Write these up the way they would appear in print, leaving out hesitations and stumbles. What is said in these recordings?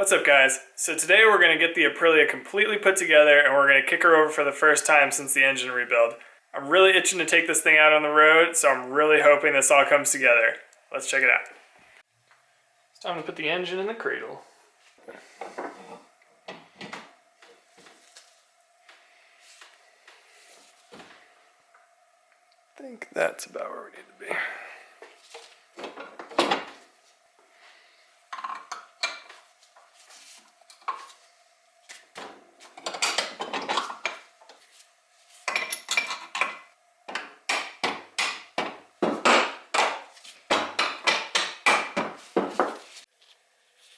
What's up guys? So today we're going to get the Aprilia completely put together and we're going to kick her over for the first time since the engine rebuild. I'm really itching to take this thing out on the road, so I'm really hoping this all comes together. Let's check it out. It's time to put the engine in the cradle. I think that's about where we need to be.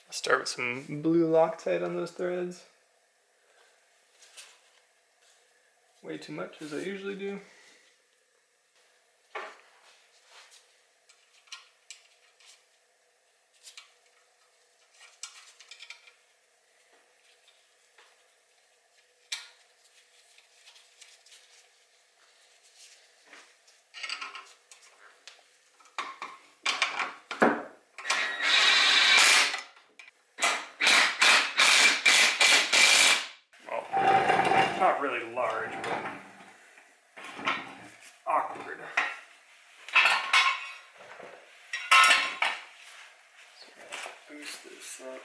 Start with some blue Loctite on those threads. Way too much, as I usually do. Not really large, but awkward. So boost this up.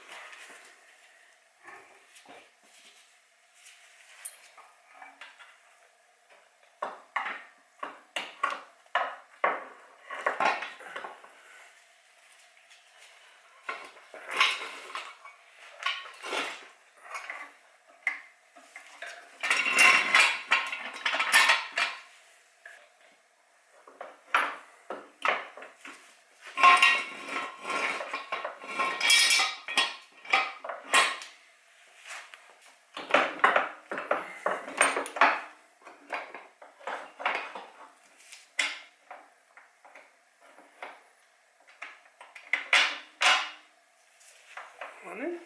On it,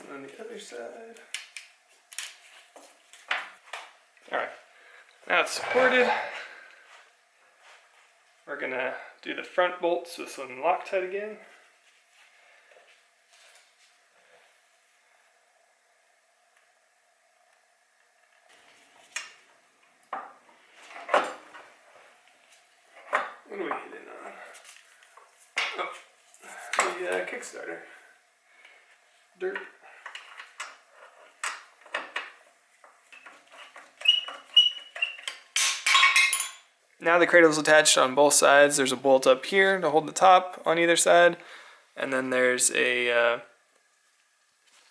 and on the other side. Alright, now it's supported. We're gonna do the front bolts with some Loctite again. What are we hitting on? Oh, the Kickstarter. Dirt. Now the cradle is attached on both sides. There's a bolt up here to hold the top on either side, and then there's a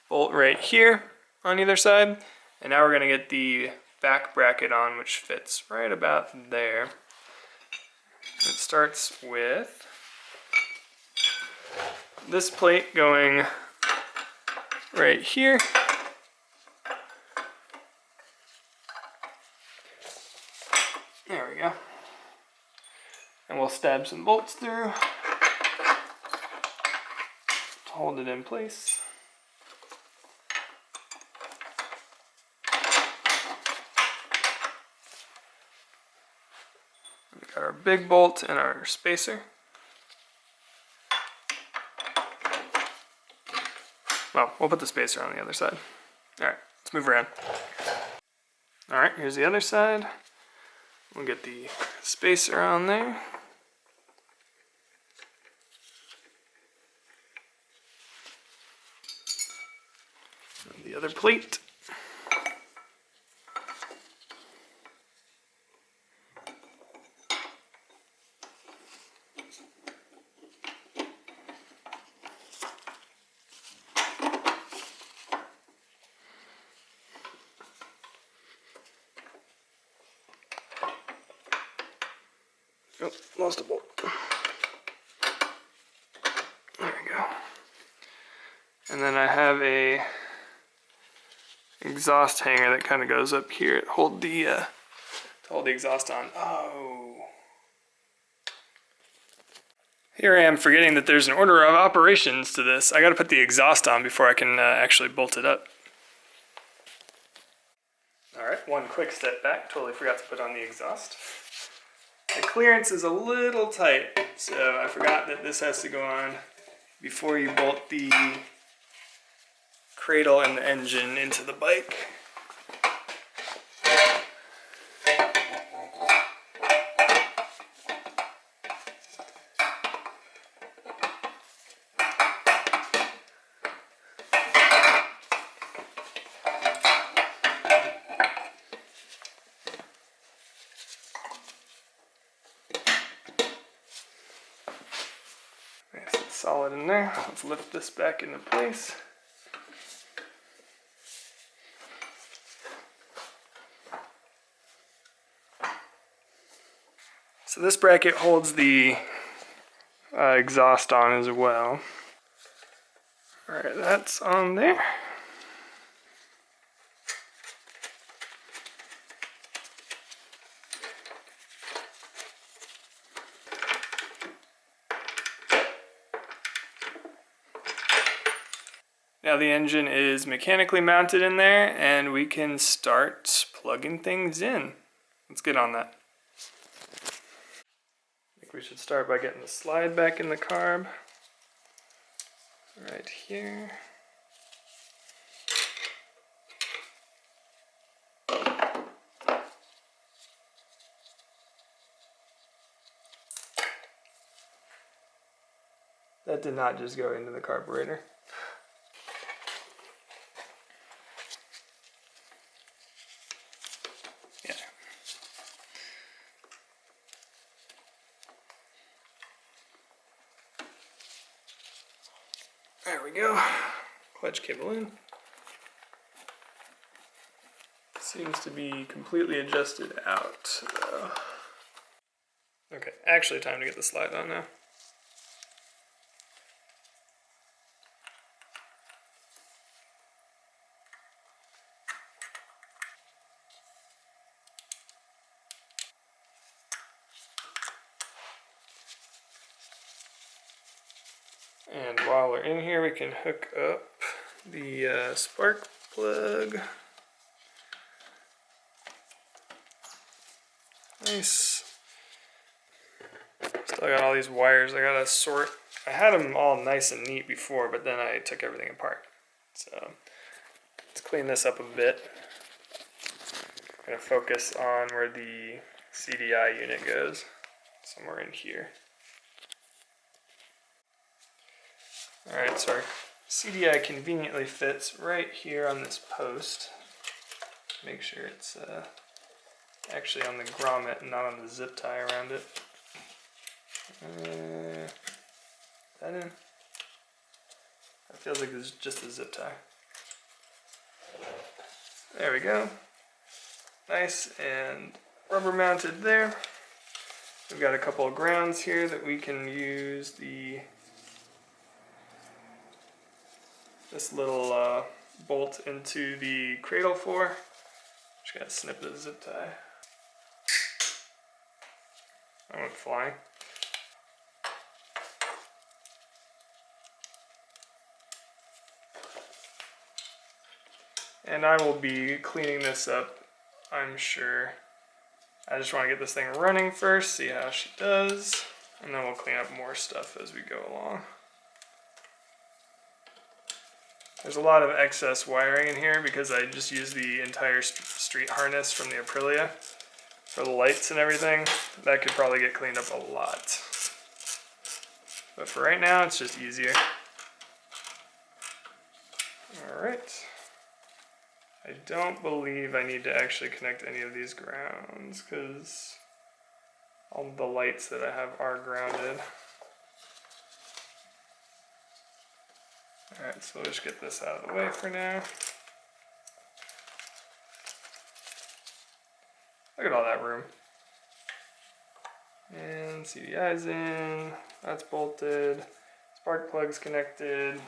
bolt right here on either side. And now we're going to get the back bracket on, which fits right about there. It starts with this plate going right here. There we go. And we'll stab some bolts through to hold it in place. We got our big bolt and our spacer. Well, we'll put the spacer on the other side. Alright, let's move around. Alright, here's the other side. We'll get the spacer on there. And the other plate. Oh, lost a bolt. There we go. And then I have a exhaust hanger that kind of goes up here to hold the exhaust on. Oh. Here I am forgetting that there's an order of operations to this. I got to put the exhaust on before I can actually bolt it up. Alright, one quick step back. Totally forgot to put on the exhaust. The clearance is a little tight, so I forgot that this has to go on before you bolt the cradle and the engine into the bike. Nice and solid in there. Let's lift this back into place. So this bracket holds the exhaust on as well. Alright, that's on there. Now the engine is mechanically mounted in there and we can start plugging things in. Let's get on that. I think we should start by getting the slide back in the carb. Right here. That did not just go into the carburetor. Yeah. There we go. Clutch cable in. Seems to be completely adjusted out, though. Okay, actually time to get the slide on now. And while we're in here, we can hook up the spark plug. Nice. Still got all these wires I gotta sort. I had them all nice and neat before, but then I took everything apart. So let's clean this up a bit. I'm gonna focus on where the CDI unit goes, somewhere in here. Alright, so our CDI conveniently fits right here on this post. Make sure it's actually on the grommet and not on the zip tie around it. That in? That feels like it's just a zip tie. There we go. Nice and rubber mounted there. We've got a couple of grounds here that we can use this little bolt into the cradle for. Just gotta snip the zip tie. I went flying. And I will be cleaning this up, I'm sure. I just want to get this thing running first, see how she does, and then we'll clean up more stuff as we go along. There's a lot of excess wiring in here because I just used the entire street harness from the Aprilia for the lights and everything. That could probably get cleaned up a lot. But for right now, it's just easier. Alright. I don't believe I need to actually connect any of these grounds because all the lights that I have are grounded. Alright, so we'll just get this out of the way for now. Look at all that room. And CDI's in, that's bolted, spark plug's connected.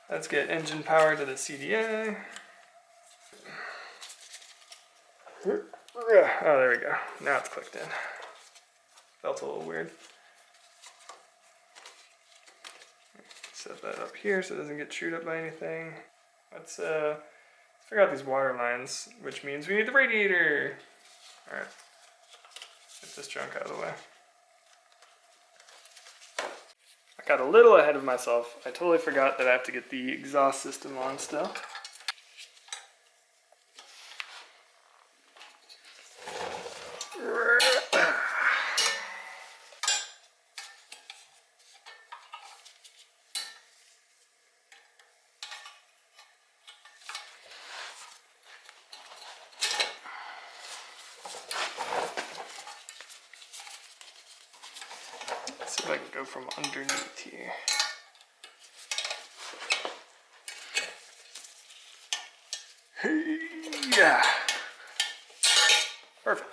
Let's get engine power to the CDI. Oh, there we go. Now it's clicked in. Felt a little weird. Set that up here so it doesn't get chewed up by anything. Let's figure out these water lines, which means we need the radiator. Alright. Get this junk out of the way. got a little ahead of myself. I totally forgot that I have to get the exhaust system on still. Let's see if I can go from underneath here. Yeah. Perfect.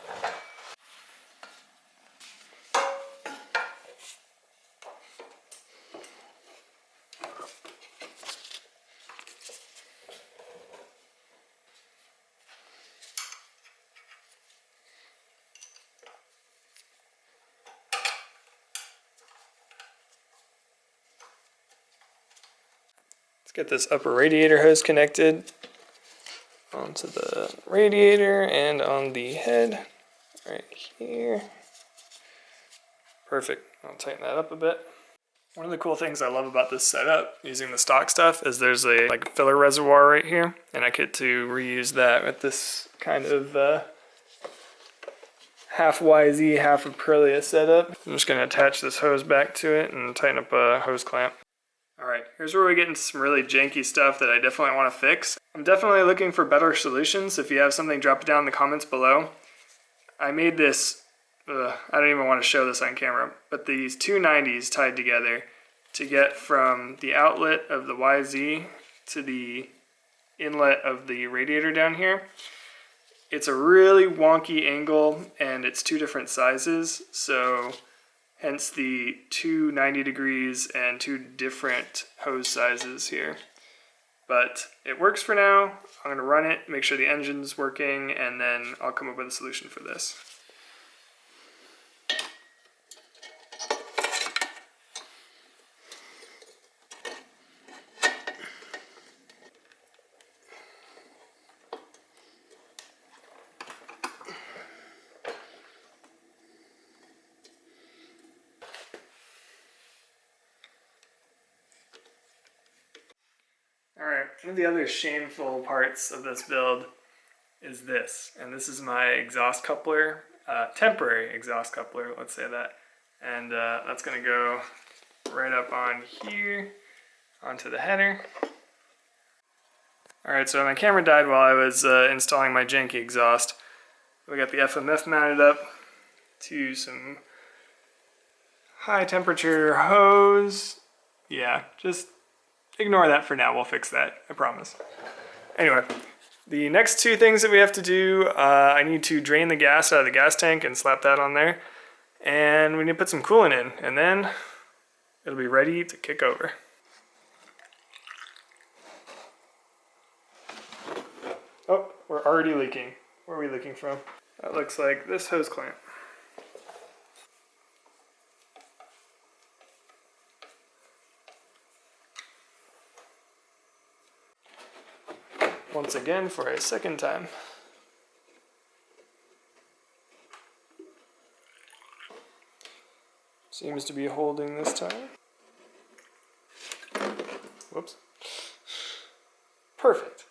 Let's get this upper radiator hose connected onto the radiator and on the head right here. Perfect. I'll tighten that up a bit. One of the cool things I love about this setup using the stock stuff is there's a filler reservoir right here, and I get to reuse that with this kind of half YZ, half Aprilia setup. I'm just going to attach this hose back to it and tighten up a hose clamp. Alright, here's where we get into some really janky stuff that I definitely want to fix. I'm definitely looking for better solutions. If you have something, drop it down in the comments below. I made this, I don't even want to show this on camera, but these two 90s tied together to get from the outlet of the YZ to the inlet of the radiator down here. It's a really wonky angle and it's two different sizes, so hence the two 90 degrees and two different hose sizes here. But it works for now. I'm going to run it, make sure the engine's working, and then I'll come up with a solution for this. Alright, one of the other shameful parts of this build is this, and this is my exhaust coupler, temporary exhaust coupler, let's say that, and that's going to go right up on here, onto the header. Alright, so my camera died while I was installing my janky exhaust. We got the FMF mounted up to some high temperature hose. Yeah, just ignore that for now, we'll fix that, I promise. Anyway, the next two things that we have to do, I need to drain the gas out of the gas tank and slap that on there. And we need to put some coolant in, and then it'll be ready to kick over. Oh, we're already leaking. Where are we leaking from? That looks like this hose clamp. Once again for a second time. Seems to be holding this time. Whoops. Perfect.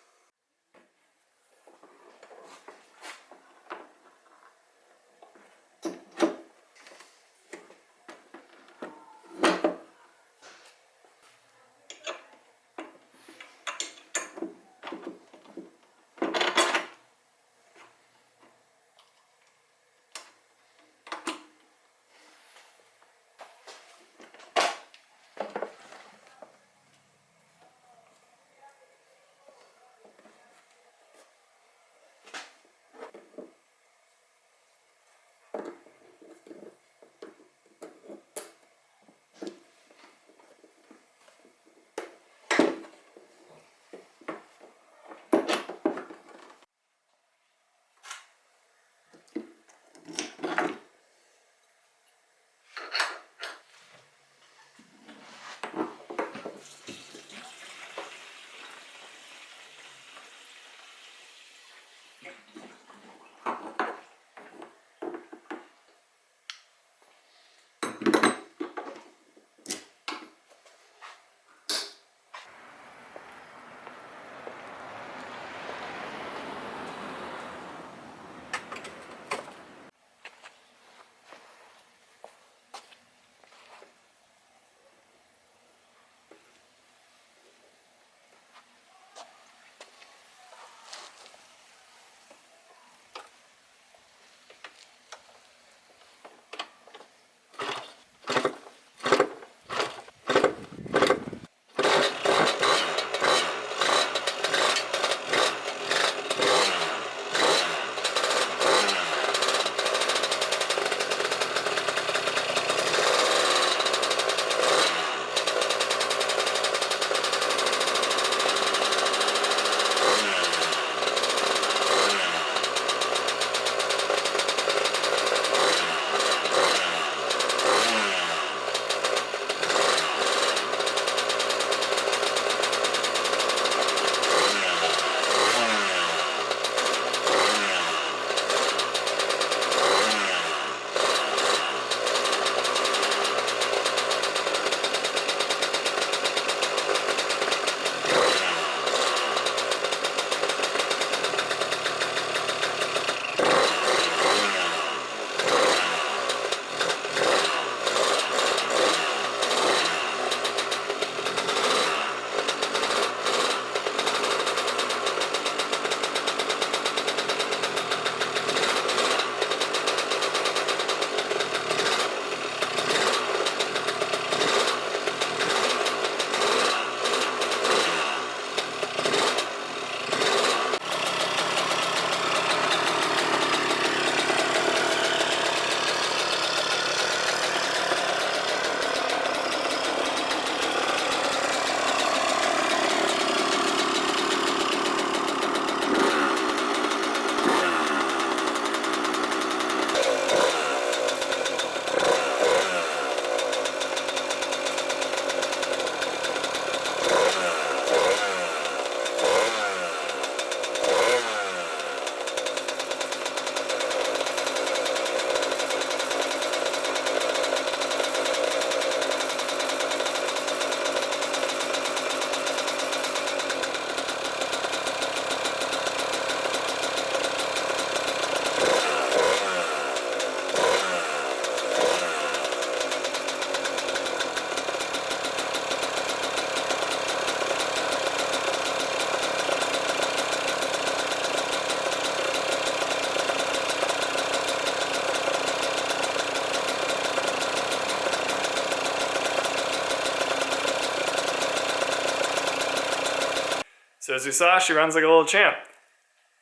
So as we saw, she runs like a little champ.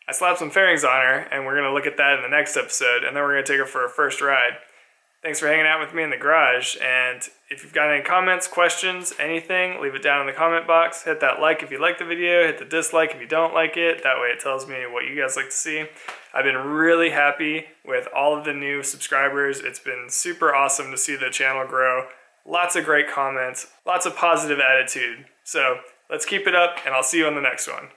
I slapped some fairings on her, and we're going to look at that in the next episode, and then we're going to take her for her first ride. Thanks for hanging out with me in the garage, and if you've got any comments, questions, anything, leave it down in the comment box. Hit that like if you like the video, hit the dislike if you don't like it. That way it tells me what you guys like to see. I've been really happy with all of the new subscribers. It's been super awesome to see the channel grow. Lots of great comments, lots of positive attitude. So let's keep it up, and I'll see you on the next one.